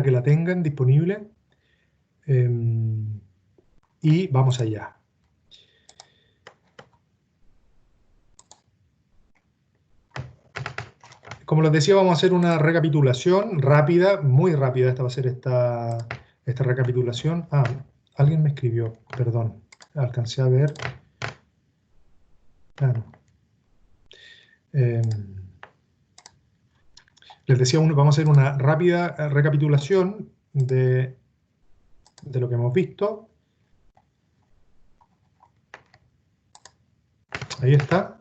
que la tengan disponible. Y vamos allá. Como les decía, vamos a hacer una recapitulación rápida, muy rápida. Esta va a ser esta recapitulación. Ah, alguien me escribió, perdón. Alcancé a ver. Ah, no. Les decía, vamos a hacer una rápida recapitulación de lo que hemos visto. Ahí está.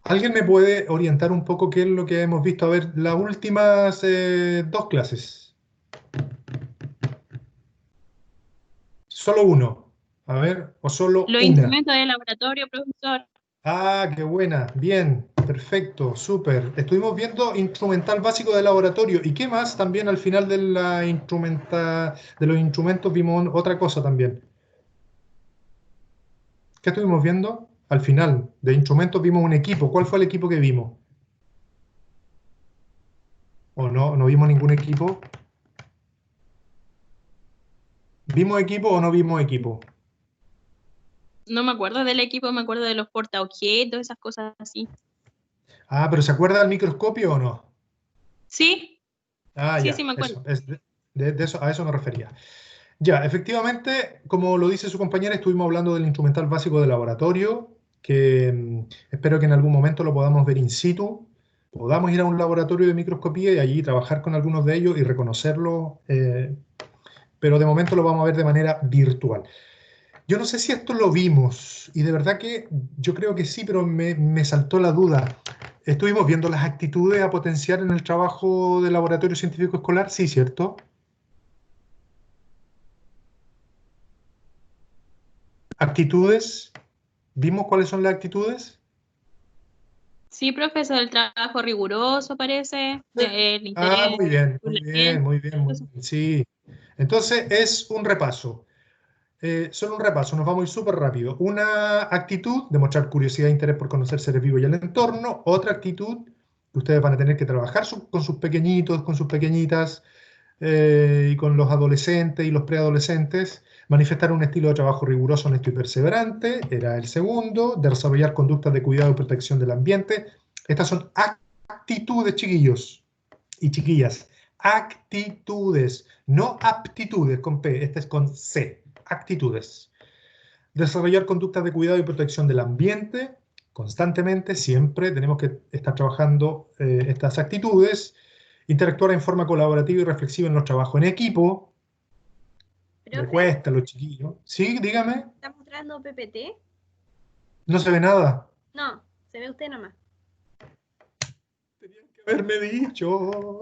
¿Alguien me puede orientar un poco qué es lo que hemos visto? A ver, las últimas 2 clases. Solo uno. A ver, o solo Los una. instrumentos de laboratorio, profesor. Ah, qué buena. Bien, perfecto, súper. Estuvimos viendo instrumental básico de laboratorio. ¿Y qué más? También al final de de los instrumentos vimos otra cosa también. ¿Qué estuvimos viendo? Al final de instrumentos vimos un equipo. ¿Cuál fue el equipo que vimos? ¿O no? ¿No vimos ningún equipo? ¿Vimos equipo o no vimos equipo? No me acuerdo del equipo, me acuerdo de los portaobjetos, esas cosas así. Ah, pero ¿se acuerda del microscopio o no? ¿Sí? Ah, Sí, ya, sí, me acuerdo. eso, de eso, a eso me refería. Ya, efectivamente, como lo dice su compañera, estuvimos hablando del instrumental básico de laboratorio, que espero que en algún momento lo podamos ver in situ, podamos ir a un laboratorio de microscopía y allí trabajar con algunos de ellos y reconocerlos, pero de momento lo vamos a ver de manera virtual. Yo no sé si esto lo vimos, y de verdad que yo creo que sí, pero me saltó la duda. ¿Estuvimos viendo las actitudes a potenciar en el trabajo de laboratorio científico escolar? Sí, ¿cierto? Actitudes. ¿Vimos cuáles son las actitudes? Sí, profesor, el trabajo riguroso parece, el Ah, interés muy bien, por muy la bien, ciencia. muy bien, muy bien. Sí. Entonces es un repaso. Solo un repaso, nos vamos a ir súper rápido. Una actitud, demostrar curiosidad e interés por conocer seres vivos y el entorno. Otra actitud, que ustedes van a tener que trabajar con sus pequeñitos, con sus pequeñitas y con los adolescentes y los preadolescentes. Manifestar un estilo de trabajo riguroso, honesto y perseverante, era el segundo. Desarrollar conductas de cuidado y protección del ambiente. Estas son actitudes, chiquillos y chiquillas. Actitudes, no aptitudes con P, esta es con C. Actitudes. Desarrollar conductas de cuidado y protección del ambiente. Constantemente, siempre tenemos que estar trabajando estas actitudes. Interactuar en forma colaborativa y reflexiva en los trabajos en equipo. Le Profe, cuesta a los chiquillos. Sí, dígame. ¿está mostrando PPT? No se ve nada. No, se ve usted nomás. Tenían que haberme dicho.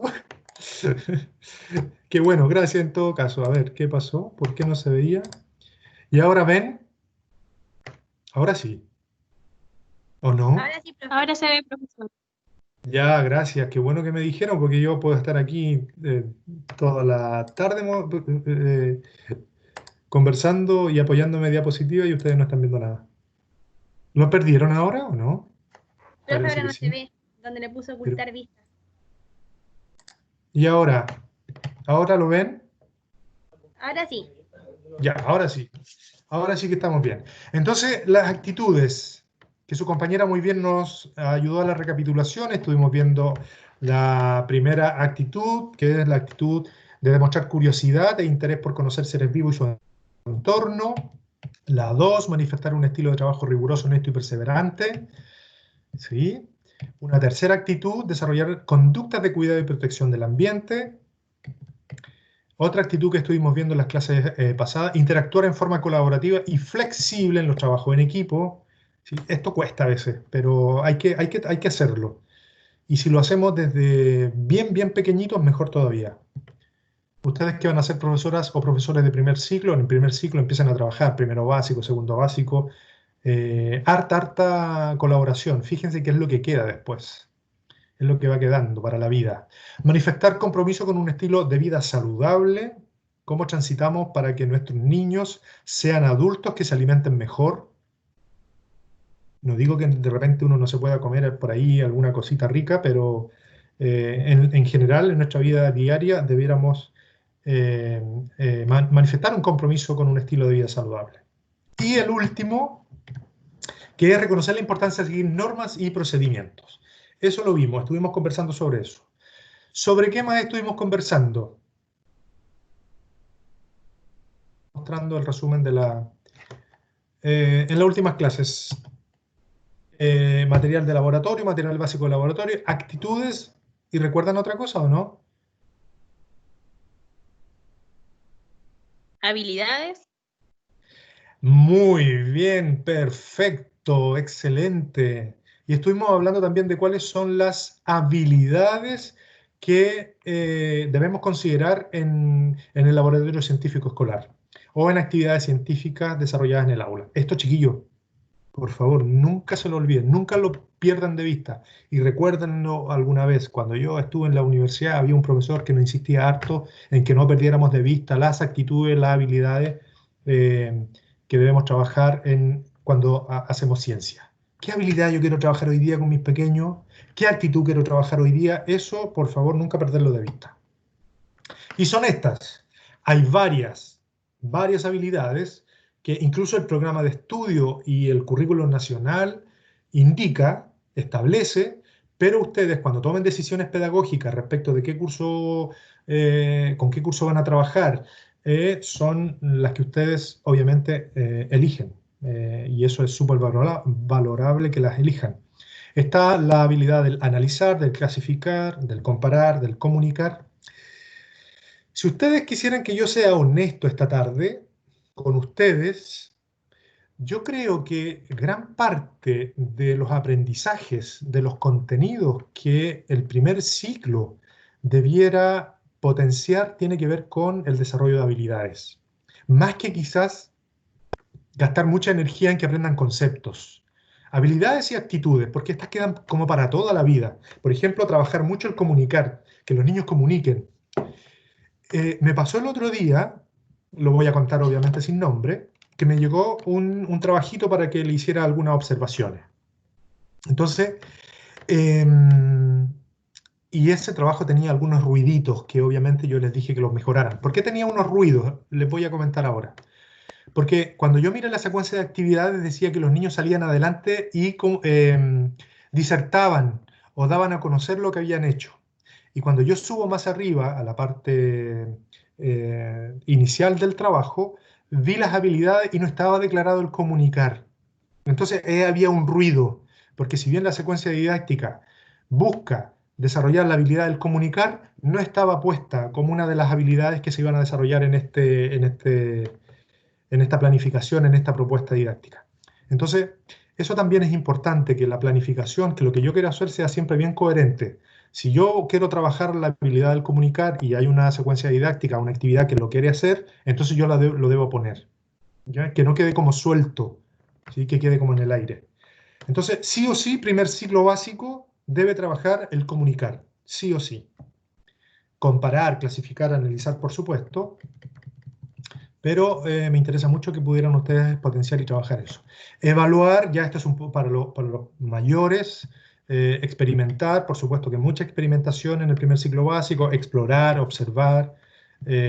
Qué bueno, gracias en todo caso. A ver, ¿qué pasó? ¿Por qué no se veía? ¿Y ahora ven? Ahora sí. ¿O no? Ahora sí, profe. Ahora se ve, profesor. Ya, gracias. Qué bueno que me dijeron porque yo puedo estar aquí toda la tarde conversando y apoyándome diapositiva y ustedes no están viendo nada. ¿Lo perdieron ahora o no? Profe, Parece ahora que no se sí. ve, donde le puse Pero- ocultar vista. ¿Y ahora? ¿Ahora lo ven? Ahora sí. Ya, ahora sí. Ahora sí que estamos bien. Entonces, las actitudes, que su compañera muy bien nos ayudó a la recapitulación, estuvimos viendo la primera actitud, que es la actitud de demostrar curiosidad e interés por conocer seres vivos y su entorno. La dos, manifestar un estilo de trabajo riguroso, honesto y perseverante. ¿Sí? Una tercera actitud, desarrollar conductas de cuidado y protección del ambiente. Otra actitud que estuvimos viendo en las clases pasadas, interactuar en forma colaborativa y flexible en los trabajos en equipo. ¿Sí? Esto cuesta a veces, pero hay que hacerlo. Y si lo hacemos desde bien pequeñitos, mejor todavía. Ustedes que van a ser profesoras o profesores de primer ciclo, en el primer ciclo empiezan a trabajar, primero básico, segundo básico, harta colaboración. Fíjense qué es lo que queda después, es lo que va quedando para la vida. Manifestar compromiso con un estilo de vida saludable, cómo transitamos para que nuestros niños sean adultos que se alimenten mejor. No digo que de repente uno no se pueda comer por ahí alguna cosita rica, pero en general, en nuestra vida diaria, debiéramos manifestar un compromiso con un estilo de vida saludable. Y el último, que es reconocer la importancia de seguir normas y procedimientos. Eso lo vimos, estuvimos conversando sobre eso. ¿Sobre qué más estuvimos conversando? Mostrando el resumen de en las últimas clases. Material de laboratorio, material básico de laboratorio, actitudes, ¿y recuerdan otra cosa o no? Habilidades. Muy bien, perfecto, excelente. Y estuvimos hablando también de cuáles son las habilidades que debemos considerar en el laboratorio científico escolar o en actividades científicas desarrolladas en el aula. Esto, chiquillos, por favor, nunca se lo olviden, nunca lo pierdan de vista. Y recuérdenlo alguna vez, cuando yo estuve en la universidad había un profesor que nos insistía harto en que no perdiéramos de vista las actitudes, las habilidades que debemos trabajar cuando hacemos ciencia. ¿Qué habilidad yo quiero trabajar hoy día con mis pequeños? ¿Qué actitud quiero trabajar hoy día? Eso, por favor, nunca perderlo de vista. Y son estas. Hay varias habilidades que incluso el programa de estudio y el currículo nacional indica, establece, pero ustedes cuando tomen decisiones pedagógicas respecto de qué curso, con qué curso van a trabajar, son las que ustedes obviamente eligen. Y eso es súper valorable que las elijan. Está la habilidad del analizar, del clasificar, del comparar, del comunicar. Si ustedes quisieran que yo sea honesto esta tarde con ustedes, yo creo que gran parte de los aprendizajes, de los contenidos que el primer ciclo debiera potenciar, tiene que ver con el desarrollo de habilidades. Más que quizás gastar mucha energía en que aprendan conceptos. Habilidades y actitudes, porque estas quedan como para toda la vida. Por ejemplo, trabajar mucho el comunicar, que los niños comuniquen. Me pasó el otro día, lo voy a contar obviamente sin nombre, que me llegó un trabajito para que le hiciera algunas observaciones. Entonces, y ese trabajo tenía algunos ruiditos que obviamente yo les dije que los mejoraran. ¿Por qué tenía unos ruidos? Les voy a comentar ahora. Porque cuando yo miré la secuencia de actividades decía que los niños salían adelante y disertaban o daban a conocer lo que habían hecho. Y cuando yo subo más arriba, a la parte inicial del trabajo, vi las habilidades y no estaba declarado el comunicar. Entonces había un ruido, porque si bien la secuencia didáctica busca desarrollar la habilidad del comunicar, no estaba puesta como una de las habilidades que se iban a desarrollar en esta planificación, en esta propuesta didáctica. Entonces, eso también es importante, que la planificación, que lo que yo quiero hacer sea siempre bien coherente. Si yo quiero trabajar la habilidad del comunicar y hay una secuencia didáctica, una actividad que lo quiere hacer, entonces yo lo debo poner. ¿Ya? Que no quede como suelto, ¿sí? Que quede como en el aire. Entonces, sí o sí, primer ciclo básico debe trabajar el comunicar, sí o sí. Comparar, clasificar, analizar, por supuesto, pero me interesa mucho que pudieran ustedes potenciar y trabajar eso. Evaluar, ya esto es un poco para los mayores, experimentar, por supuesto que mucha experimentación en el primer ciclo básico, explorar, observar,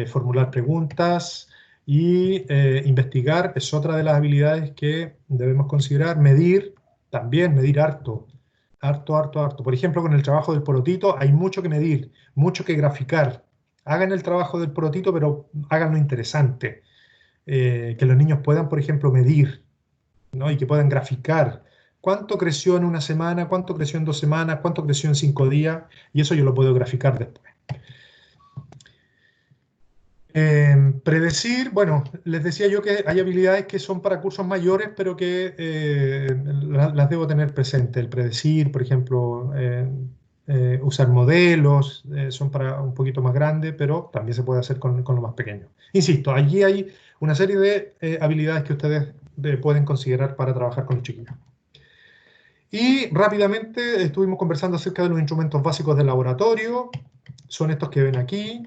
formular preguntas y investigar es otra de las habilidades que debemos considerar. Medir, también medir harto. Por ejemplo, con el trabajo del porotito hay mucho que medir, mucho que graficar. Hagan el trabajo del porotito, pero háganlo interesante. Que los niños puedan, por ejemplo, medir, ¿no? Y que puedan graficar cuánto creció en una semana, cuánto creció en 2 semanas, cuánto creció en 5 días, y eso yo lo puedo graficar después. Predecir, bueno, les decía yo que hay habilidades que son para cursos mayores, pero que las debo tener presente. El predecir, por ejemplo, usar modelos, son para un poquito más grande, pero también se puede hacer con lo más pequeño. Insisto, allí hay una serie de habilidades que ustedes pueden considerar para trabajar con los chiquillos. Y rápidamente estuvimos conversando acerca de los instrumentos básicos del laboratorio. Son estos que ven aquí.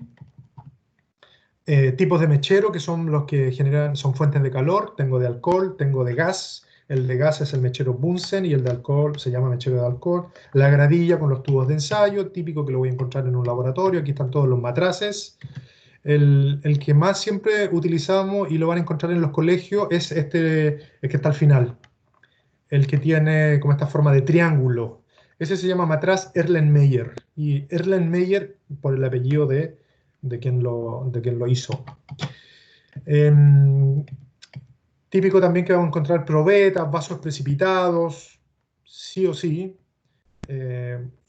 Tipos de mechero, que son los que generan, son fuentes de calor. Tengo de alcohol, tengo de gas, el de gas es el mechero Bunsen y el de alcohol se llama mechero de alcohol. La gradilla con los tubos de ensayo, típico que lo voy a encontrar en un laboratorio. Aquí están todos los matraces. El que más siempre utilizamos y lo van a encontrar en los colegios es este, el que está al final, el que tiene como esta forma de triángulo. Ese se llama matraz Erlenmeyer. Y Erlenmeyer por el apellido de quien lo hizo. Típico también que vamos a encontrar probetas, vasos precipitados, sí o sí.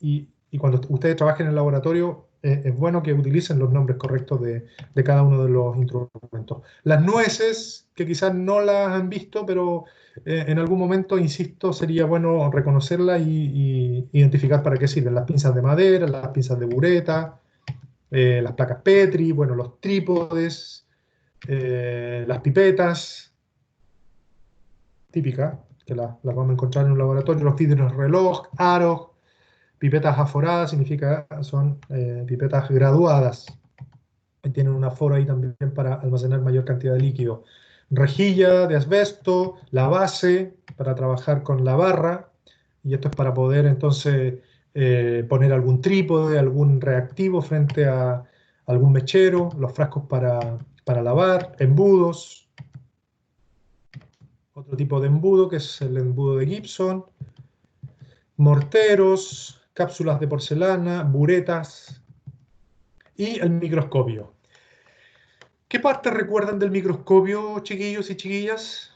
Y cuando ustedes trabajen en el laboratorio, es bueno que utilicen los nombres correctos de cada uno de los instrumentos. Las nueces, que quizás no las han visto, pero en algún momento, insisto, sería bueno reconocerlas y identificar para qué sirven. Las pinzas de madera, las pinzas de bureta, las placas Petri, bueno, los trípodes, las pipetas, típicas, que las vamos a encontrar en un laboratorio, los vidrios reloj, aros, pipetas aforadas, significa son pipetas graduadas. Y tienen un aforo ahí también para almacenar mayor cantidad de líquido. Rejilla de asbesto, la base para trabajar con la barra, y esto es para poder entonces poner algún trípode, algún reactivo frente a algún mechero, los frascos para lavar, embudos, otro tipo de embudo que es el embudo de Gibson, morteros, cápsulas de porcelana, buretas y el microscopio. ¿Qué partes recuerdan del microscopio, chiquillos y chiquillas?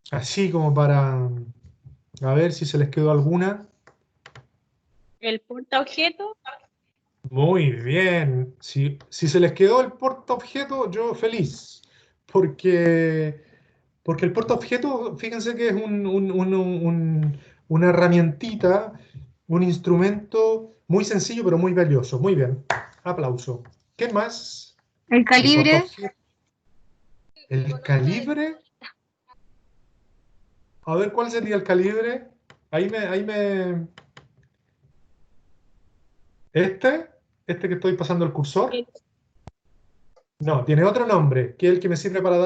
Así como para a ver si se les quedó alguna. El portaobjeto. Muy bien. Si se les quedó el portaobjeto, yo feliz. Porque el portaobjeto, fíjense que es una herramientita, un instrumento muy sencillo pero muy valioso. Muy bien. Aplauso. ¿Qué más? El calibre. ¿El calibre? A ver, ¿cuál sería el calibre? ¿Este que estoy pasando el cursor? No, tiene otro nombre, que es el que me sirve para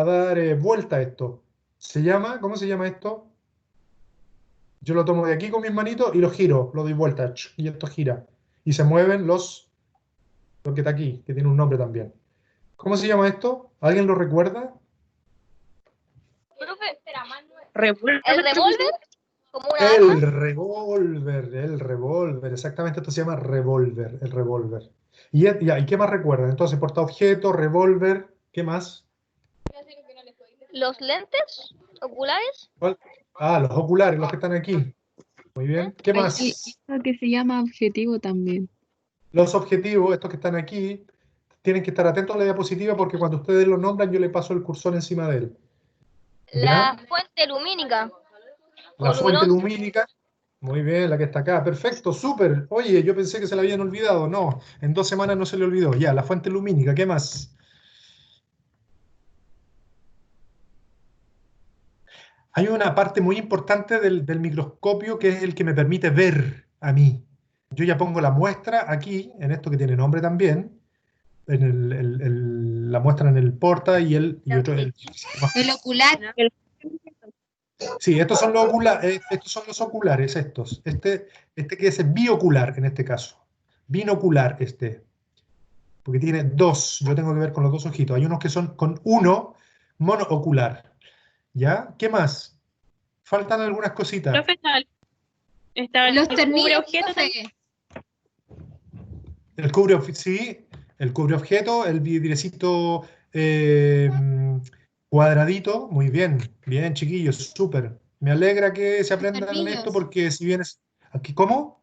dar vuelta a esto. ¿Cómo se llama esto? Yo lo tomo de aquí con mis manitos y lo giro, lo doy vuelta, y esto gira. Y se mueven lo que está aquí, que tiene un nombre también. ¿Cómo se llama esto? ¿Alguien lo recuerda? ¿El revólver? ¿Como una arma? El revólver, exactamente, esto se llama revólver, el revólver. ¿Y qué más recuerdan? Entonces, portaobjeto, revólver, ¿qué más? ¿Los lentes oculares? ¿Cuál? Ah, los oculares, los que están aquí. Muy bien. ¿Qué Hay más? esto que se llama objetivo también. Los objetivos, estos que están aquí, tienen que estar atentos a la diapositiva porque cuando ustedes lo nombran yo le paso el cursor encima de él. La ¿Ya? fuente lumínica. La fuente luminosa. lumínica. Muy bien, la que está acá. Perfecto, súper. Oye, yo pensé que se la habían olvidado. No, en 2 semanas no se le olvidó. Ya, la fuente lumínica. ¿Qué más? Hay una parte muy importante del microscopio que es el que me permite ver a mí. Yo ya pongo la muestra aquí, en esto que tiene nombre también, en la muestra en el porta y otro. El ocular. Sí, estos son los oculares, estos. Este que es biocular en este caso. Binocular este. Porque tiene dos. Yo tengo que ver con los dos ojitos. Hay unos que son con uno monoocular. ¿Ya? ¿Qué más? Faltan algunas cositas. Profe, está Los el tornillos. cubreobjeto profe. también. Sí, el cubreobjeto, el vidriecito cuadradito. Muy bien, bien, chiquillos, súper. Me alegra que se aprendan tornillos. esto porque si bien es... Aquí, ¿cómo?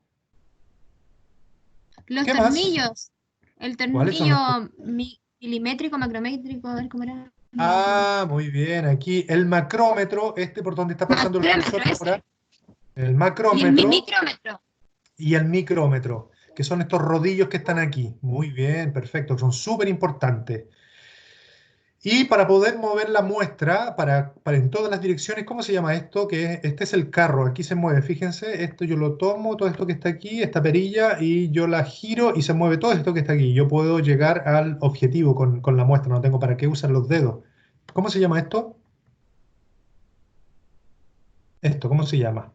Los ¿Qué más? tornillos. El ¿Cuáles son los tornillo milimétrico, macrométrico, a ver cómo era. Ah, muy bien. Aquí el macrómetro, este por donde está pasando el Macrómetro, cursor ese. ahora. El Y el macrómetro micrómetro. y el micrómetro, que son estos rodillos que están aquí. Muy bien, perfecto. Son súper importantes. Y para poder mover la muestra para en todas las direcciones, ¿cómo se llama esto? Este es el carro, aquí se mueve, fíjense, esto yo lo tomo, todo esto que está aquí, esta perilla, y yo la giro y se mueve todo esto que está aquí. Yo puedo llegar al objetivo con la muestra, no tengo para qué usar los dedos. ¿Cómo se llama esto? Esto, ¿cómo se llama?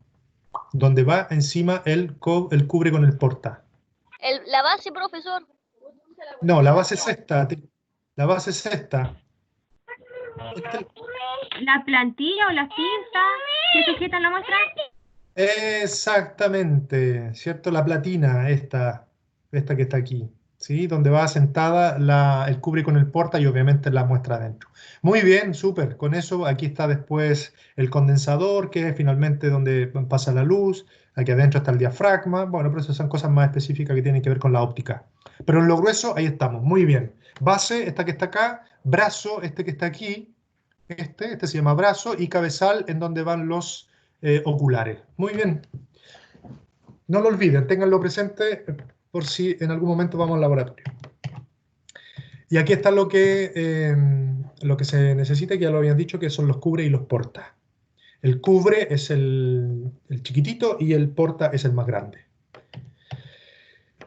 Donde va encima el cubre con el porta. La base, profesor. No, la base es esta. La base es esta. La plantilla o las cintas que sujetan la muestra. Exactamente, ¿cierto? La platina, esta que está aquí, ¿sí? Donde va sentada el cubre con el porta y obviamente la muestra adentro. Muy bien, súper. Con eso aquí está después el condensador, que es finalmente donde pasa la luz. Aquí adentro está el diafragma. Bueno, pero esas son cosas más específicas que tienen que ver con la óptica. Pero en lo grueso, ahí estamos. Muy bien. Base, esta que está acá. Brazo, este que está aquí. Este se llama brazo. Y cabezal, en donde van los oculares. Muy bien. No lo olviden, ténganlo presente por si en algún momento vamos al laboratorio. Y aquí está lo que se necesita, que ya lo habían dicho, que son los cubre y los porta. El cubre es el chiquitito y el porta es el más grande.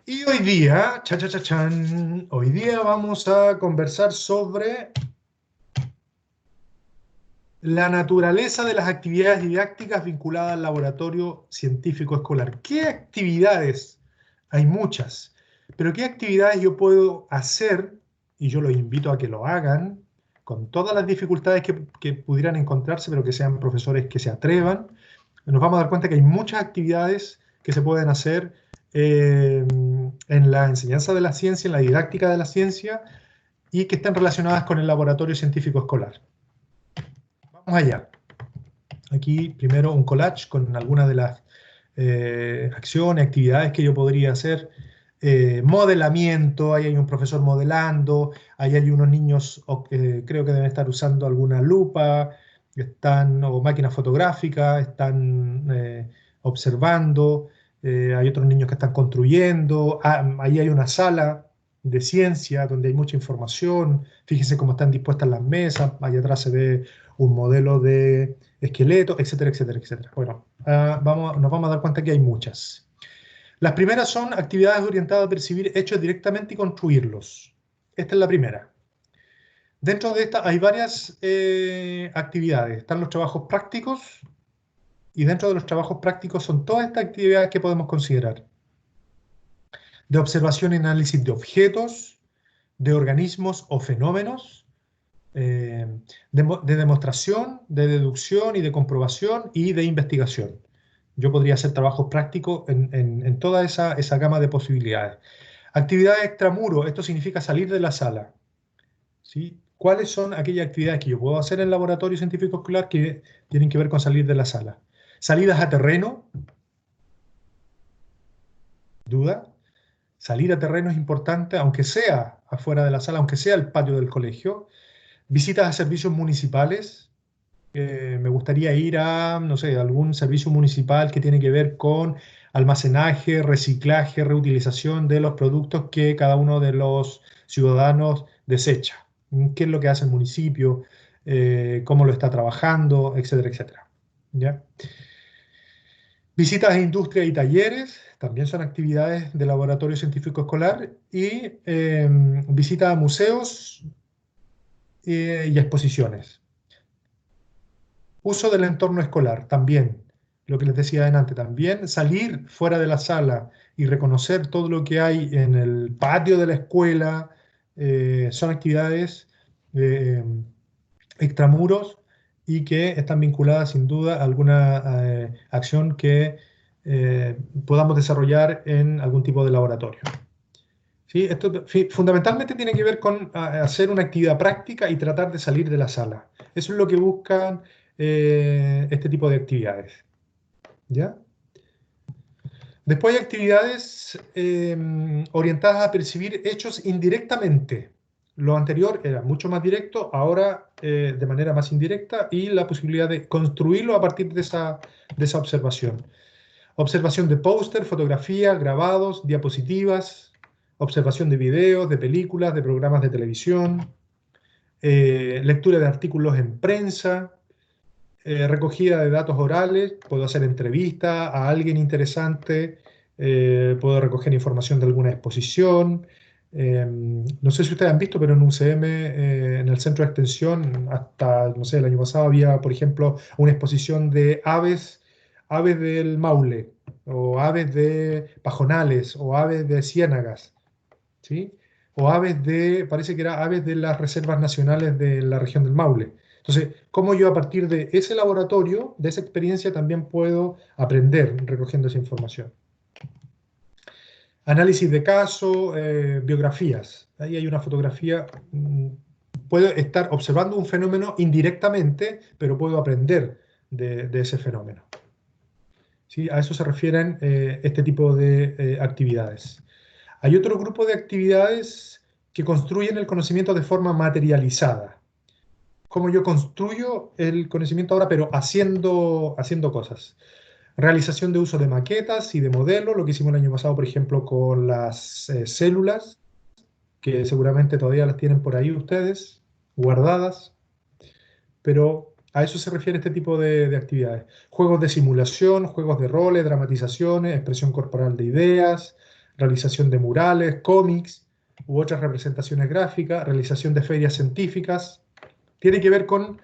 Y hoy día, hoy día vamos a conversar sobre la naturaleza de las actividades didácticas vinculadas al laboratorio científico escolar. ¿Qué actividades? Hay muchas, pero ¿qué actividades yo puedo hacer? Y yo los invito a que lo hagan, con todas las dificultades que pudieran encontrarse, pero que sean profesores que se atrevan. Nos vamos a dar cuenta que hay muchas actividades que se pueden hacer en la enseñanza de la ciencia, en la didáctica de la ciencia, y que están relacionadas con el laboratorio científico escolar. Vamos allá. Aquí primero un collage con algunas de las acciones, actividades que yo podría hacer. Modelamiento, ahí hay un profesor modelando, ahí hay unos niños, creo que deben estar usando alguna lupa, o máquina fotográfica, están observando, hay otros niños que están construyendo, ahí hay una sala de ciencia donde hay mucha información, fíjense cómo están dispuestas las mesas, allá atrás se ve un modelo de esqueleto, etcétera, etcétera, etcétera. Bueno, nos vamos a dar cuenta que hay muchas. Las primeras son actividades orientadas a percibir hechos directamente y construirlos. Esta es la primera. Dentro de esta hay varias actividades. Están los trabajos prácticos y dentro de los trabajos prácticos son todas estas actividades que podemos considerar. De observación y análisis de objetos, de organismos o fenómenos, de demostración, de deducción y de comprobación y de investigación. Yo podría hacer trabajos prácticos en toda esa gama de posibilidades. Actividades extramuro, esto significa salir de la sala. ¿Sí? ¿Cuáles son aquellas actividades que yo puedo hacer en el laboratorio científico escolar que tienen que ver con salir de la sala? Salidas a terreno. ¿Duda? Salir a terreno es importante, aunque sea afuera de la sala, aunque sea el patio del colegio. Visitas a servicios municipales. Me gustaría ir a, no sé, algún servicio municipal que tiene que ver con almacenaje, reciclaje, reutilización de los productos que cada uno de los ciudadanos desecha. ¿Qué es lo que hace el municipio? ¿Cómo lo está trabajando? Etcétera, etcétera. ¿Ya? Visitas a industria y talleres, también son actividades de laboratorio científico escolar. Y visitas a museos y exposiciones. Uso del entorno escolar, también, lo que les decía antes, también salir fuera de la sala y reconocer todo lo que hay en el patio de la escuela, son actividades extramuros y que están vinculadas sin duda a alguna acción que podamos desarrollar en algún tipo de laboratorio. ¿Sí? Esto fundamentalmente tiene que ver con hacer una actividad práctica y tratar de salir de la sala. Eso es lo que buscan este tipo de actividades. ¿Ya? Después hay actividades orientadas a percibir hechos indirectamente. Lo anterior era mucho más directo, ahora de manera más indirecta, y la posibilidad de construirlo a partir de esa observación. Observación de póster, fotografía, grabados, diapositivas, observación de videos, de películas, de programas de televisión, lectura de artículos en prensa, recogida de datos orales, puedo hacer entrevista a alguien interesante, puedo recoger información de alguna exposición, No sé si ustedes han visto, pero en UCM, en el centro de extensión, hasta, no sé, el año pasado había, por ejemplo, una exposición de aves del Maule, o aves de pajonales, o aves de ciénagas, ¿sí? O aves de, parece que era aves de las reservas nacionales de la región del Maule. Entonces, ¿cómo yo a partir de ese laboratorio, de esa experiencia, también puedo aprender recogiendo esa información? Análisis de caso, biografías. Ahí hay una fotografía. Puedo estar observando un fenómeno indirectamente, pero puedo aprender de ese fenómeno. ¿Sí? A eso se refieren este tipo de actividades. Hay otro grupo de actividades que construyen el conocimiento de forma materializada. Cómo yo construyo el conocimiento ahora, pero haciendo cosas. Realización de uso de maquetas y de modelos, lo que hicimos el año pasado, por ejemplo, con las células, que seguramente todavía las tienen por ahí ustedes, guardadas, pero a eso se refiere este tipo de actividades. Juegos de simulación, juegos de roles, dramatizaciones, expresión corporal de ideas, realización de murales, cómics u otras representaciones gráficas, realización de ferias científicas. Tiene que ver con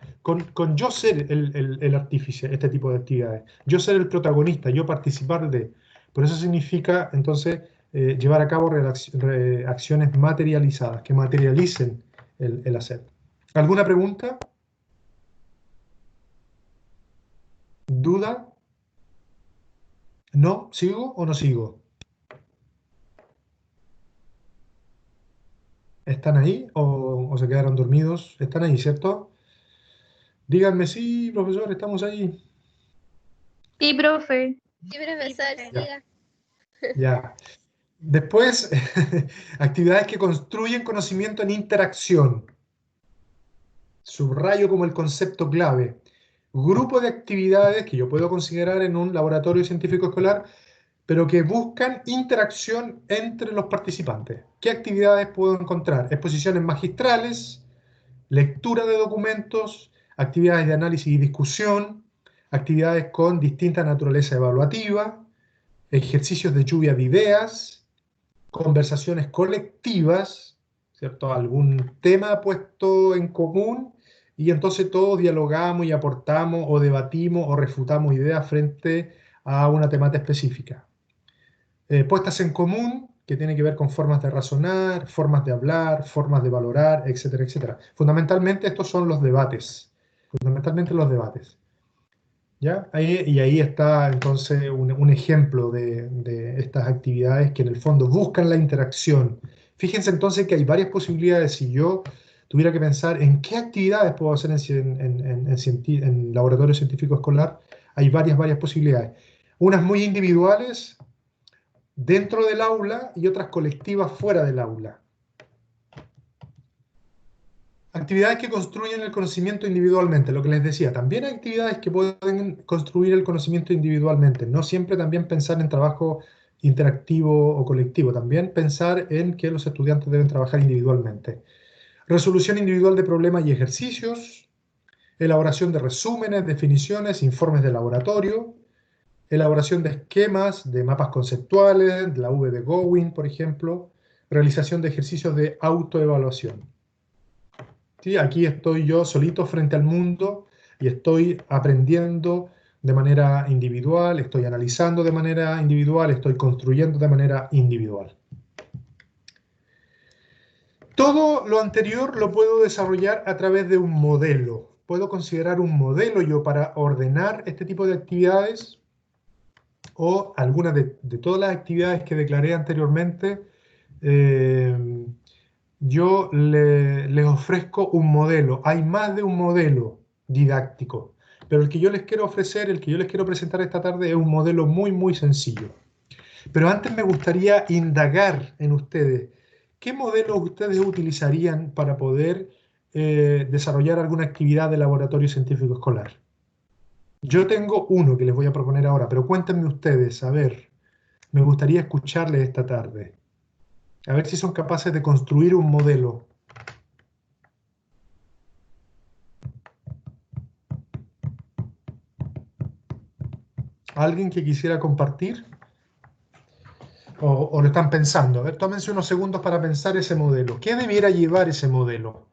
yo ser el artífice, este tipo de actividades. Yo ser el protagonista, yo participar de. Por eso significa, entonces, llevar a cabo acciones materializadas, que materialicen el hacer. ¿Alguna pregunta? ¿Duda? ¿No? ¿Sigo o no sigo? ¿Están ahí o se quedaron dormidos? ¿Están ahí, cierto? Díganme, sí, profesor, estamos ahí. Sí, profe. Sí, profesor, Ya. siga. Ya. Después, actividades que construyen conocimiento en interacción. Subrayo como el concepto clave. Grupo de actividades que yo puedo considerar en un laboratorio científico escolar, pero que buscan interacción entre los participantes. ¿Qué actividades puedo encontrar? Exposiciones magistrales, lectura de documentos, actividades de análisis y discusión, actividades con distinta naturaleza evaluativa, ejercicios de lluvia de ideas, conversaciones colectivas, ¿cierto? Algún tema puesto en común y entonces todos dialogamos y aportamos o debatimos o refutamos ideas frente a una temática específica. Puestas en común, que tiene que ver con formas de razonar, formas de hablar, formas de valorar, etcétera, etcétera. Fundamentalmente estos son los debates. Fundamentalmente los debates. ¿Ya? Y ahí está entonces un ejemplo de estas actividades que en el fondo buscan la interacción. Fíjense entonces que hay varias posibilidades. Si yo tuviera que pensar en qué actividades puedo hacer en laboratorio científico escolar, hay varias posibilidades. Unas muy individuales dentro del aula y otras colectivas fuera del aula. Actividades que construyen el conocimiento individualmente, lo que les decía, también hay actividades que pueden construir el conocimiento individualmente, no siempre también pensar en trabajo interactivo o colectivo, también pensar en que los estudiantes deben trabajar individualmente. Resolución individual de problemas y ejercicios, elaboración de resúmenes, definiciones, informes de laboratorio, elaboración de esquemas, de mapas conceptuales, de la V de Gowin, por ejemplo, realización de ejercicios de autoevaluación. ¿Sí? Aquí estoy yo solito frente al mundo y estoy aprendiendo de manera individual, estoy analizando de manera individual, estoy construyendo de manera individual. Todo lo anterior lo puedo desarrollar a través de un modelo. Puedo considerar un modelo yo para ordenar este tipo de actividades o algunas de todas las actividades que declaré anteriormente. Yo les ofrezco un modelo. Hay más de un modelo didáctico, pero el que yo les quiero ofrecer, el que yo les quiero presentar esta tarde es un modelo muy sencillo. Pero antes me gustaría indagar en ustedes. ¿Qué modelos ustedes utilizarían para poder desarrollar alguna actividad de laboratorio científico escolar? Yo tengo uno que les voy a proponer ahora, pero cuéntenme ustedes, a ver, me gustaría escucharles esta tarde. A ver si son capaces de construir un modelo. ¿Alguien que quisiera compartir? o lo están pensando. A ver, tómense unos segundos para pensar ese modelo. ¿Qué debiera llevar ese modelo?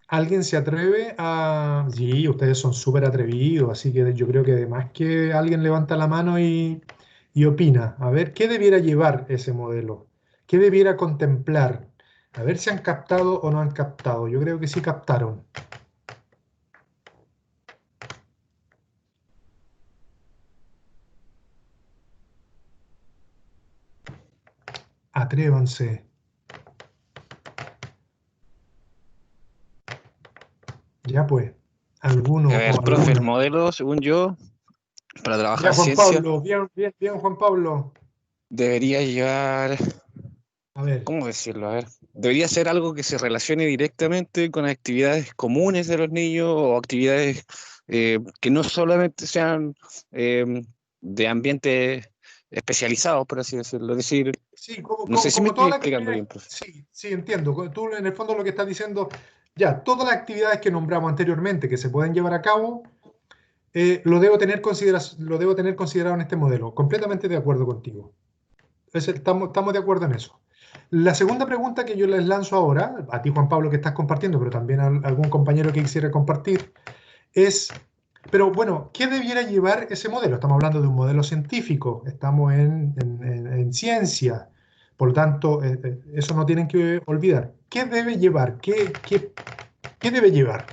¿Alguien se atreve a...? Sí, ustedes son súper atrevidos, así que yo creo que además que alguien levanta la mano y opina. A ver, ¿qué debiera llevar ese modelo? ¿Qué debiera contemplar? A ver si han captado o no han captado. Yo creo que sí captaron. Atrévanse. Ya pues, alguno A ver, o profe, el alguna. modelo, según yo, para Ya, trabajar Juan ciencia, Pablo, bien, bien, bien, Juan Pablo. debería llevar, A ver, ¿cómo decirlo? A ver, debería ser algo que se relacione directamente con actividades comunes de los niños o actividades que no solamente sean eh, de ambientes especializados, por así decirlo. Es decir, sí, no sé si me como estoy todas las explicando actividades, bien, profe. sí, sí, entiendo. Tú en el fondo lo que estás diciendo, ya, todas las actividades que nombramos anteriormente que se pueden llevar a cabo, lo debo tener considerado en este modelo. Completamente de acuerdo contigo. Estamos de acuerdo en eso. La segunda pregunta que yo les lanzo ahora, a ti Juan Pablo que estás compartiendo, pero también a algún compañero que quisiera compartir, es, pero bueno, ¿qué debiera llevar ese modelo? Estamos hablando de un modelo científico, estamos en ciencia, por lo tanto, eso no tienen que olvidar. ¿Qué debe llevar? ¿Qué debe llevar?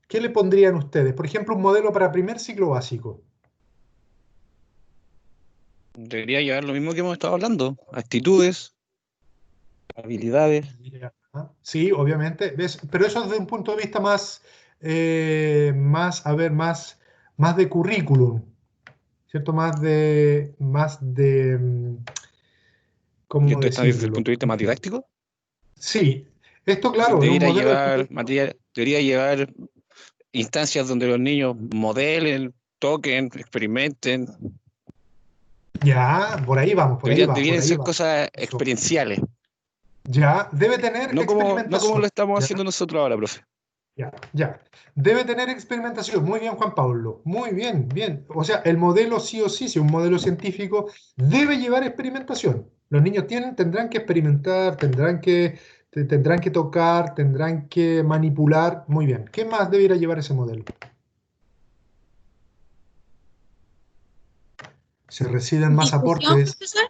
¿Qué le pondrían ustedes? Por ejemplo, un modelo para primer ciclo básico. Debería llevar lo mismo que hemos estado hablando, actitudes, habilidades. Ya. Sí, obviamente, ¿ves? Pero eso desde un punto de vista más, a ver, más de currículum, ¿cierto? ¿Que ¿cómo tú estás desde el decirlo? punto de vista más didáctico? Sí, esto claro, es un Debería modelo llevar, específico. debería llevar instancias donde los niños modelen, toquen, experimenten. Ya, por ahí vamos, por ahí va, por Deberían ahí ser va. cosas Eso. experienciales, Ya, debe tener no como lo experimentación. estamos Ya, haciendo nosotros ahora, profe. ya, ya. Debe tener experimentación. Muy bien, Juan Pablo. Muy bien, bien. O sea, el modelo sí o sí, si un modelo científico, debe llevar experimentación. Los niños tendrán que experimentar, tendrán que tocar, tendrán que manipular. Muy bien. ¿Qué más debería llevar ese modelo? Se reciben más Discusión, aportes. profesor.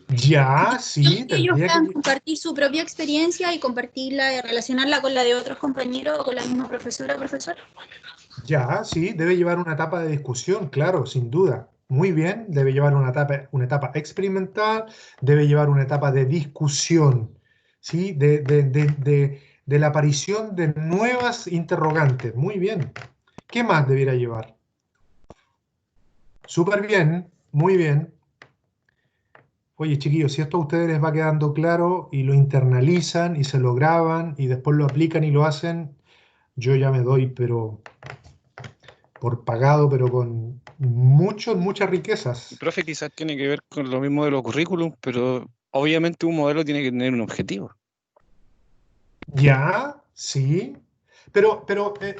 Ya, sí, Que ellos tendría puedan que... compartir su propia experiencia y compartirla y relacionarla con la de otros compañeros o con la misma profesora o profesor. Ya, sí, debe llevar una etapa de discusión, claro, sin duda. Muy bien, debe llevar una etapa experimental, debe llevar una etapa de discusión, ¿sí? De la aparición de nuevas interrogantes. Muy bien. ¿Qué más debiera llevar? Súper bien, muy bien. Oye, chiquillos, si esto a ustedes les va quedando claro y lo internalizan y se lo graban y después lo aplican y lo hacen, yo ya me doy, pero por pagado, pero con muchas riquezas. Profe, quizás tiene que ver con lo mismo de los currículums, pero obviamente un modelo tiene que tener un objetivo. Ya, sí, pero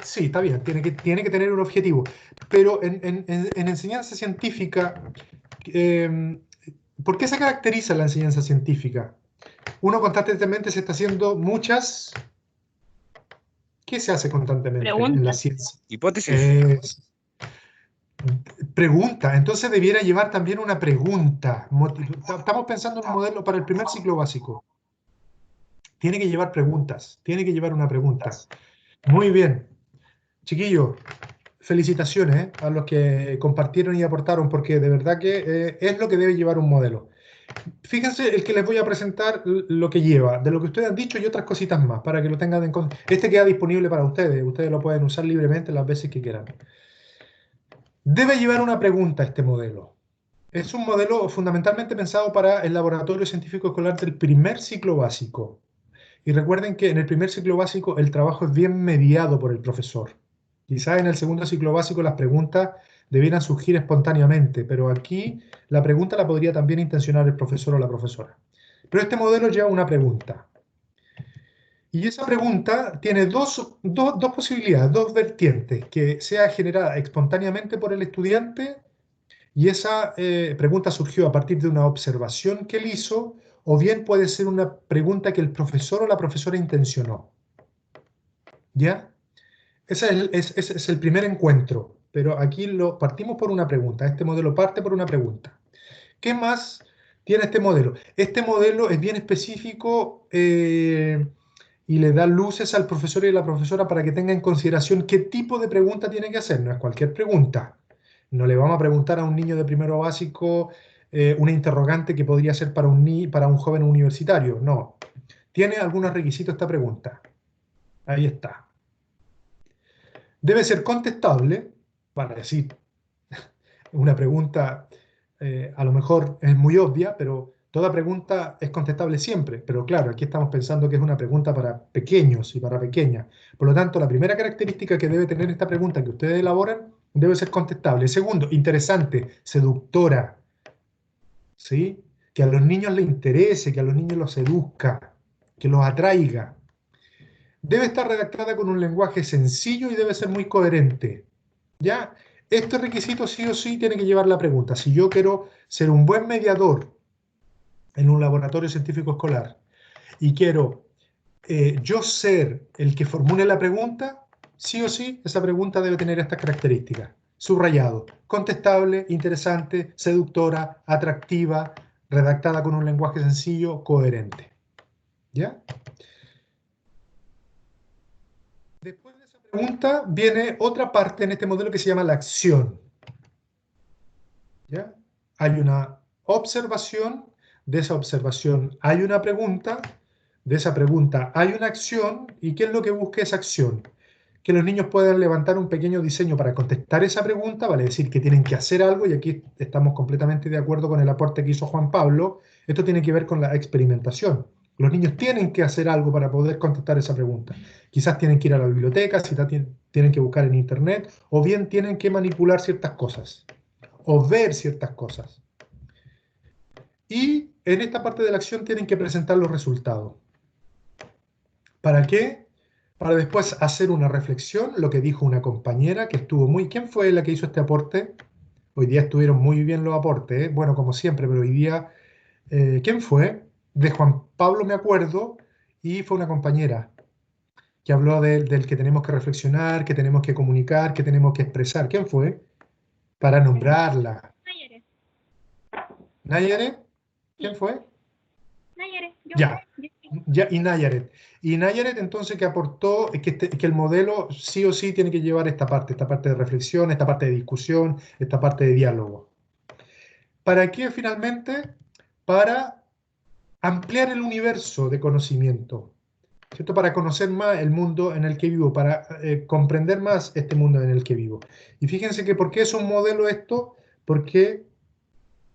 sí, está bien, tiene que tener un objetivo. Pero en enseñanza científica, eh, ¿por qué se caracteriza la enseñanza científica? Uno constantemente se está haciendo muchas... ¿Qué se hace constantemente en la Preguntas. ciencia? Hipótesis. Eh, Pregunta, entonces debiera llevar también una pregunta. Estamos pensando en un modelo para el primer ciclo básico. Tiene que llevar preguntas, tiene que llevar una pregunta. Muy bien. Chiquillos, felicitaciones a los que compartieron y aportaron, porque de verdad que es lo que debe llevar un modelo. Fíjense el que les voy a presentar lo que lleva, de lo que ustedes han dicho y otras cositas más, para que lo tengan en cuenta. Este queda disponible para ustedes, ustedes lo pueden usar libremente las veces que quieran. Debe llevar una pregunta este modelo. Es un modelo fundamentalmente pensado para el laboratorio científico escolar del primer ciclo básico. Y recuerden que en el primer ciclo básico el trabajo es bien mediado por el profesor. Quizás en el segundo ciclo básico las preguntas debieran surgir espontáneamente, pero aquí la pregunta la podría también intencionar el profesor o la profesora. Pero este modelo lleva una pregunta. Y esa pregunta tiene dos posibilidades, dos vertientes, que sea generada espontáneamente por el estudiante y esa pregunta surgió a partir de una observación que él hizo, o bien puede ser una pregunta que el profesor o la profesora intencionó. ¿Ya? Ese es el primer encuentro, pero aquí partimos por una pregunta. Este modelo parte por una pregunta. ¿Qué más tiene este modelo? Este modelo es bien específico y le da luces al profesor y a la profesora para que tenga en consideración qué tipo de pregunta tiene que hacer. No es cualquier pregunta. No le vamos a preguntar a un niño de primero básico una interrogante que podría ser para un joven universitario. No. Tiene algunos requisitos esta pregunta. Ahí está. Debe ser contestable, para decir, una pregunta a lo mejor es muy obvia, pero toda pregunta es contestable siempre. Pero claro, aquí estamos pensando que es una pregunta para pequeños y para pequeñas. Por lo tanto, la primera característica que debe tener esta pregunta que ustedes elaboran debe ser contestable. Segundo, interesante, seductora, ¿sí? Que a los niños les interese, que a los niños los seduzca, que los atraiga. Debe estar redactada con un lenguaje sencillo y debe ser muy coherente. ¿Ya? Este requisito sí o sí tiene que llevar la pregunta. Si yo quiero ser un buen mediador en un laboratorio científico escolar y quiero yo ser el que formule la pregunta, sí o sí esa pregunta debe tener estas características. Subrayado, contestable, interesante, seductora, atractiva, redactada con un lenguaje sencillo, coherente. ¿Ya? Después de esa pregunta viene otra parte en este modelo que se llama la acción. ¿Ya? Hay una observación, de esa observación hay una pregunta, de esa pregunta hay una acción, ¿y qué es lo que busca esa acción? Que los niños puedan levantar un pequeño diseño para contestar esa pregunta, vale decir que tienen que hacer algo, y aquí estamos completamente de acuerdo con el aporte que hizo Juan Pablo. Esto tiene que ver con la experimentación. Los niños tienen que hacer algo para poder contestar esa pregunta. Quizás tienen que ir a la biblioteca, quizás tienen que buscar en internet, o bien tienen que manipular ciertas cosas, o ver ciertas cosas. Y en esta parte de la acción tienen que presentar los resultados. ¿Para qué? Para después hacer una reflexión, lo que dijo una compañera que estuvo muy... ¿Quién fue la que hizo este aporte? Hoy día estuvieron muy bien los aportes, ¿eh? Bueno, como siempre, pero hoy día... ¿quién fue? De Juan Pablo me acuerdo, y fue una compañera que habló del que tenemos que reflexionar, que tenemos que comunicar, que tenemos que expresar. ¿Quién fue? Para nombrarla. Nayare. ¿Nayare? ¿Quién fue? Nayare. Ya. Ya, y Nayaret. Y Nayaret entonces que aportó que el modelo sí o sí tiene que llevar esta parte de reflexión, esta parte de discusión, esta parte de diálogo. ¿Para qué finalmente? Para ampliar el universo de conocimiento, ¿cierto? Para conocer más el mundo en el que vivo, para comprender más este mundo en el que vivo. Y fíjense que ¿por qué es un modelo esto? Porque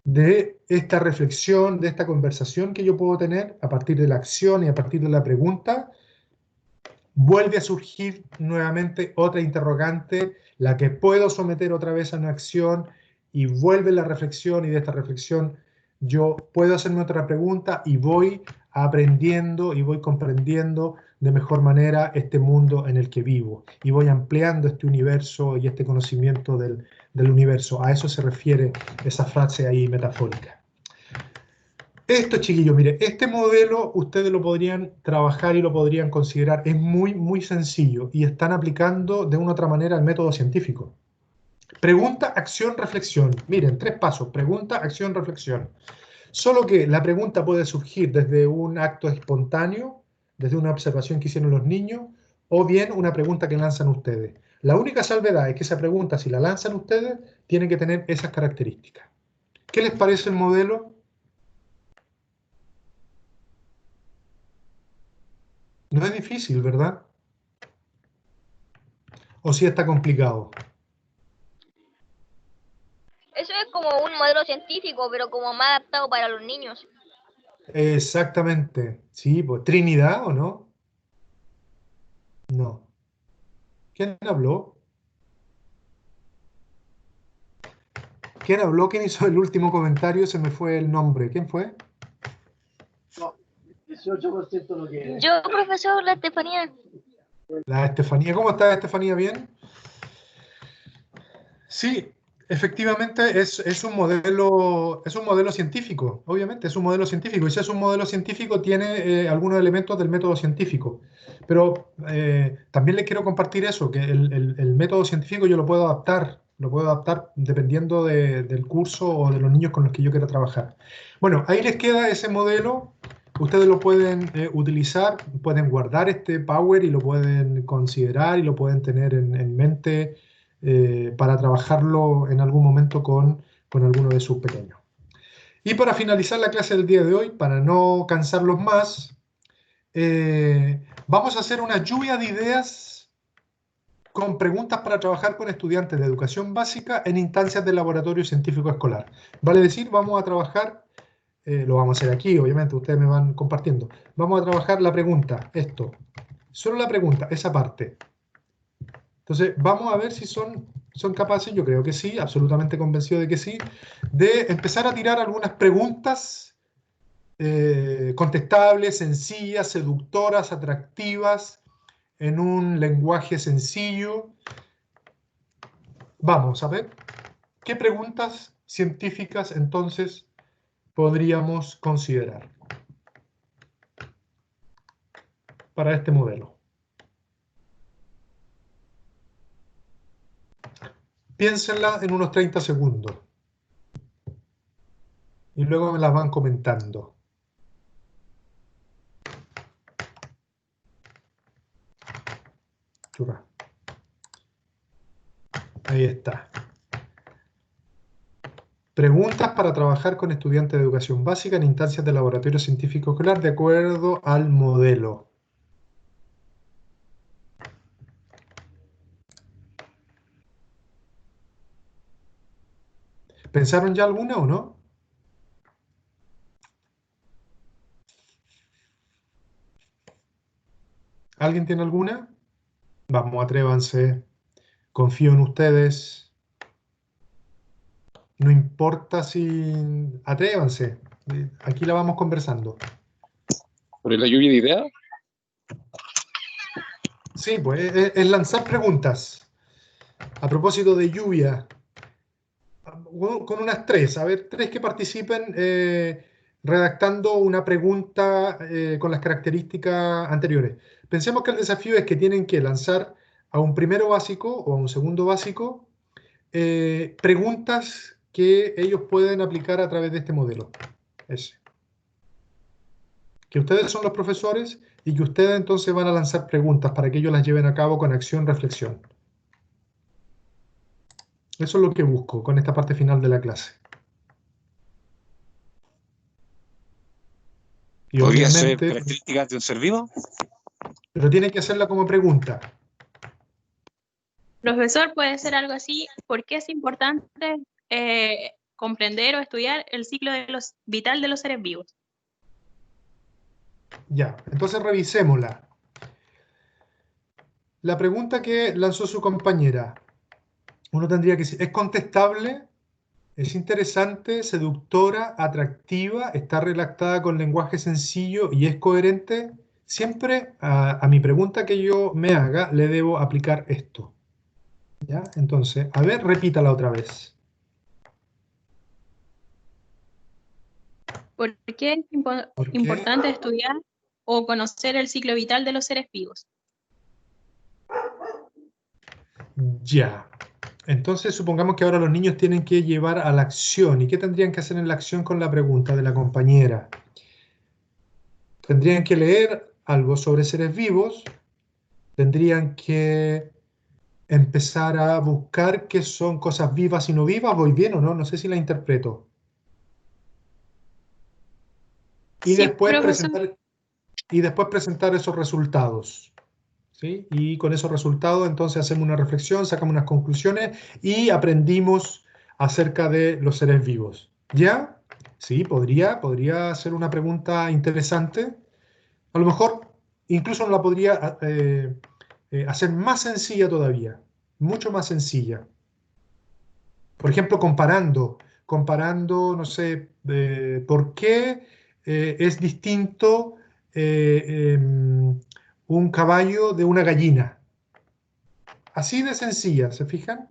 de esta reflexión, de esta conversación que yo puedo tener a partir de la acción y a partir de la pregunta, vuelve a surgir nuevamente otra interrogante, la que puedo someter otra vez a una acción, y vuelve la reflexión, y de esta reflexión yo puedo hacerme otra pregunta y voy aprendiendo y voy comprendiendo de mejor manera este mundo en el que vivo, y voy ampliando este universo y este conocimiento del universo. A eso se refiere esa frase ahí metafórica. Esto, chiquillos, mire, este modelo ustedes lo podrían trabajar y lo podrían considerar. Es muy, muy sencillo y están aplicando de una u otra manera el método científico. Pregunta, acción, reflexión. Miren, 3 pasos. Pregunta, acción, reflexión. Solo que la pregunta puede surgir desde un acto espontáneo, desde una observación que hicieron los niños, o bien una pregunta que lanzan ustedes. La única salvedad es que esa pregunta, si la lanzan ustedes, tiene que tener esas características. ¿Qué les parece el modelo? No es difícil, ¿verdad? ¿O sí está complicado? Eso es como un modelo científico, pero como más adaptado para los niños. Exactamente. Sí, pues Trinidad, ¿o no? No. ¿Quién habló? ¿Quién habló? ¿Quién hizo el último comentario? Se me fue el nombre. ¿Quién fue? 18% lo que es. Yo, profesor, la Estefanía. La Estefanía, ¿cómo está Estefanía? ¿Bien? Sí, efectivamente es un modelo científico, obviamente, es un modelo científico. Y si es un modelo científico, tiene algunos elementos del método científico. Pero también les quiero compartir eso, que el método científico yo lo puedo adaptar dependiendo del curso o de los niños con los que yo quiera trabajar. Bueno, ahí les queda ese modelo. Ustedes lo pueden utilizar, pueden guardar este Power y lo pueden considerar y lo pueden tener en mente para trabajarlo en algún momento con alguno de sus pequeños. Y para finalizar la clase del día de hoy, para no cansarlos más, vamos a hacer una lluvia de ideas con preguntas para trabajar con estudiantes de educación básica en instancias del laboratorio científico escolar. Vale decir, vamos a trabajar, lo vamos a hacer aquí, obviamente, ustedes me van compartiendo. Vamos a trabajar la pregunta, esto, solo la pregunta, esa parte. Entonces, vamos a ver si son capaces, yo creo que sí, absolutamente convencido de que sí, de empezar a tirar algunas preguntas contestables, sencillas, seductoras, atractivas, en un lenguaje sencillo. Vamos a ver, ¿qué preguntas científicas entonces podríamos considerar para este modelo? Piénsenla en unos 30 segundos. Y luego me las van comentando. Churra. Ahí está. Preguntas para trabajar con estudiantes de educación básica en instancias de laboratorio científico escolar de acuerdo al modelo. ¿Pensaron ya alguna o no? ¿Alguien tiene alguna? Vamos, atrévanse. Confío en ustedes. No importa si... Atrévanse. Aquí la vamos conversando. ¿Sobre la lluvia de ideas? Sí, pues es lanzar preguntas. A propósito de lluvia, con unas 3, a ver, 3 que participen redactando una pregunta con las características anteriores. Pensemos que el desafío es que tienen que lanzar a un primero básico o a un segundo básico preguntas que ellos pueden aplicar a través de este modelo. Ese. Que ustedes son los profesores y que ustedes entonces van a lanzar preguntas para que ellos las lleven a cabo con acción, reflexión. Eso es lo que busco con esta parte final de la clase. Y ¿Podría ser obviamente, características de un ser vivo? pero tienen que hacerla como pregunta. Profesor, puede ser algo así. ¿Por qué es importante comprender o estudiar el ciclo vital de los seres vivos? Ya, entonces revisémosla. La pregunta que lanzó su compañera, uno tendría que decir, ¿es contestable? ¿Es interesante, seductora, atractiva? ¿Está redactada con lenguaje sencillo y es coherente? Siempre a mi pregunta que yo me haga le debo aplicar esto. ¿Ya? Entonces, a ver, repítala otra vez. ¿Por qué es ¿Por qué? importante estudiar o conocer el ciclo vital de los seres vivos? Ya. Entonces, supongamos que ahora los niños tienen que llevar a la acción. ¿Y qué tendrían que hacer en la acción con la pregunta de la compañera? Tendrían que leer algo sobre seres vivos, tendrían que empezar a buscar qué son cosas vivas y no vivas. ¿Voy bien o no? No sé si la interpreto. Y Sí, después profesor. presentar esos resultados. ¿Sí? Y con esos resultados entonces hacemos una reflexión, sacamos unas conclusiones y aprendimos acerca de los seres vivos. ¿Ya? Sí, podría ser una pregunta interesante. A lo mejor incluso la podría hacer más sencilla todavía, mucho más sencilla. Por ejemplo, comparando, no sé, por qué es distinto un caballo de una gallina. Así de sencilla, ¿se fijan?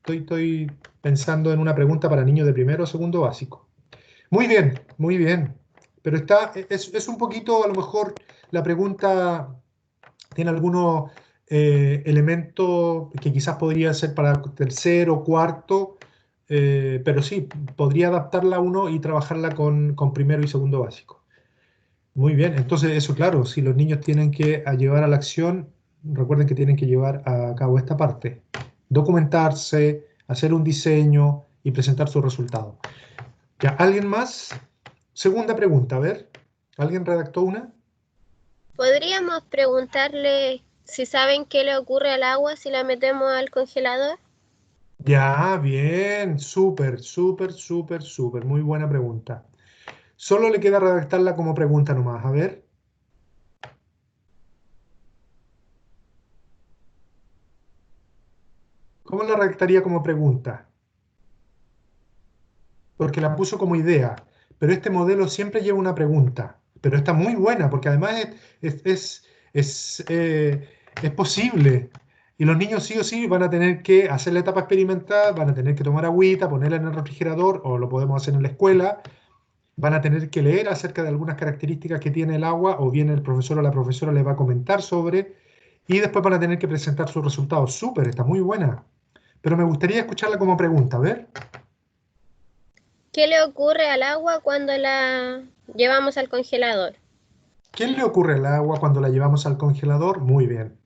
Estoy pensando en una pregunta para niños de primero o segundo básico. Muy bien, muy bien. Pero es un poquito, a lo mejor, la pregunta tiene algunos elementos que quizás podría ser para tercero, cuarto, pero sí, podría adaptarla a uno y trabajarla con primero y segundo básico. Muy bien, entonces eso, claro, si los niños tienen que llevar a la acción, recuerden que tienen que llevar a cabo esta parte. Documentarse, hacer un diseño y presentar su resultado. ¿Ya? ¿Alguien más? Segunda pregunta, a ver. ¿Alguien redactó una? ¿Podríamos preguntarle si saben qué le ocurre al agua si la metemos al congelador? Ya, bien, súper, súper, súper, súper. Muy buena pregunta. Solo le queda redactarla como pregunta nomás. A ver. ¿Cómo la redactaría como pregunta? Porque la puso como idea, pero este modelo siempre lleva una pregunta, pero está muy buena porque además es posible. Y los niños sí o sí van a tener que hacer la etapa experimental, van a tener que tomar agüita, ponerla en el refrigerador o lo podemos hacer en la escuela, van a tener que leer acerca de algunas características que tiene el agua o bien el profesor o la profesora les va a comentar sobre y después van a tener que presentar sus resultados. Súper, está muy buena. Pero me gustaría escucharla como pregunta, a ver. ¿Qué le ocurre al agua cuando la llevamos al congelador? ¿Qué le ocurre al agua cuando la llevamos al congelador? Muy bien.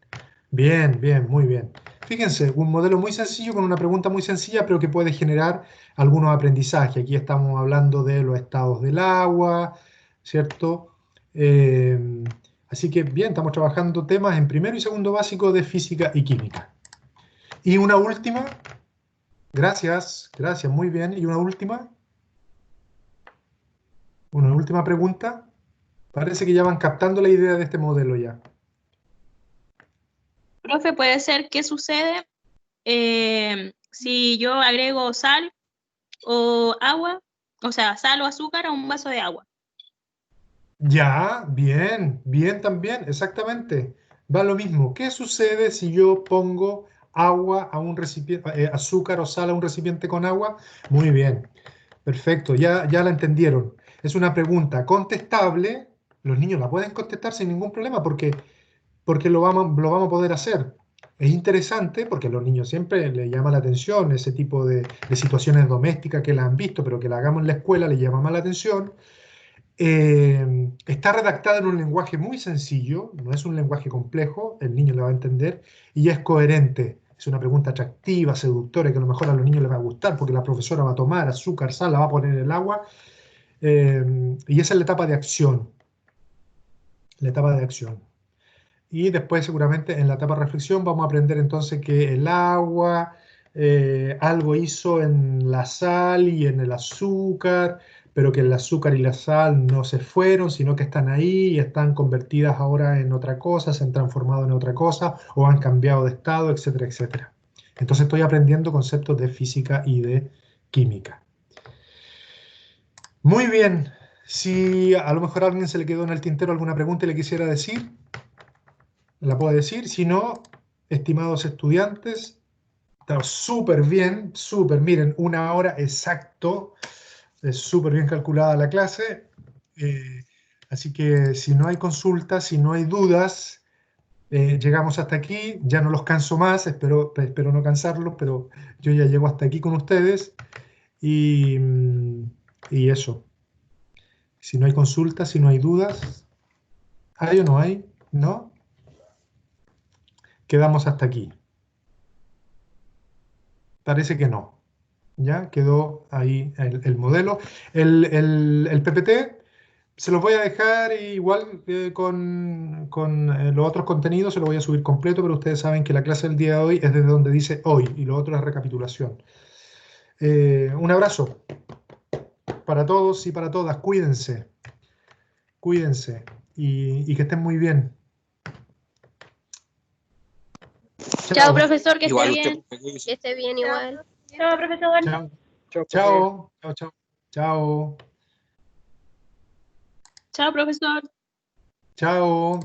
Bien, bien, muy bien. Fíjense, un modelo muy sencillo con una pregunta muy sencilla, pero que puede generar algunos aprendizajes. Aquí estamos hablando de los estados del agua, ¿cierto? Eh, Así que bien, estamos trabajando temas en primero y segundo básico de física y química. Y una última, gracias, gracias, muy bien. Y una última pregunta. Parece que ya van captando la idea de este modelo ya. Profe, puede ser qué sucede si yo agrego sal o agua, o sea, sal o azúcar a un vaso de agua. Ya, bien, bien también, exactamente. Va lo mismo. ¿Qué sucede si yo pongo agua a un recipiente, azúcar o sal a un recipiente con agua? Muy bien, perfecto, ya la entendieron. Es una pregunta contestable. Los niños la pueden contestar sin ningún problema porque lo vamos a poder hacer. Es interesante porque a los niños siempre les llama la atención ese tipo de situaciones domésticas que la han visto, pero que la hagamos en la escuela les llama más la atención. Está redactada en un lenguaje muy sencillo, no es un lenguaje complejo, el niño lo va a entender y es coherente. Es una pregunta atractiva, seductora, que a lo mejor a los niños les va a gustar porque la profesora va a tomar azúcar, sal, la va a poner en el agua. Y esa es la etapa de acción, la etapa de acción. Y después seguramente en la etapa de reflexión vamos a aprender entonces que el agua algo hizo en la sal y en el azúcar, pero que el azúcar y la sal no se fueron, sino que están ahí y están convertidas ahora en otra cosa, se han transformado en otra cosa o han cambiado de estado, etcétera, etcétera. Entonces estoy aprendiendo conceptos de física y de química. Muy bien. Si a lo mejor a alguien se le quedó en el tintero alguna pregunta y le quisiera decir, la puedo decir. Si no, estimados estudiantes, está súper bien, súper, miren, 1 hora exacto, es súper bien calculada la clase. eh, Así que si no hay consultas, si no hay dudas, llegamos hasta aquí. Ya no los canso más, espero no cansarlos, pero yo ya llego hasta aquí con ustedes. Y, y eso, si no hay consultas, si no hay dudas, ¿hay o no hay? ¿No? Quedamos hasta aquí. Parece que no. Ya quedó ahí el modelo. El PPT se los voy a dejar igual con los otros contenidos, se los voy a subir completo, pero ustedes saben que la clase del día de hoy es desde donde dice hoy y lo otro es recapitulación. Un abrazo para todos y para todas. Cuídense, cuídense y que estén muy bien. Chao, profesor, que esté Igual bien. usted. Que esté bien igual. Chao, profesor. Chao. Chao, profe. Chao. Chao. Chao. Chao. Chao, profesor. Chao.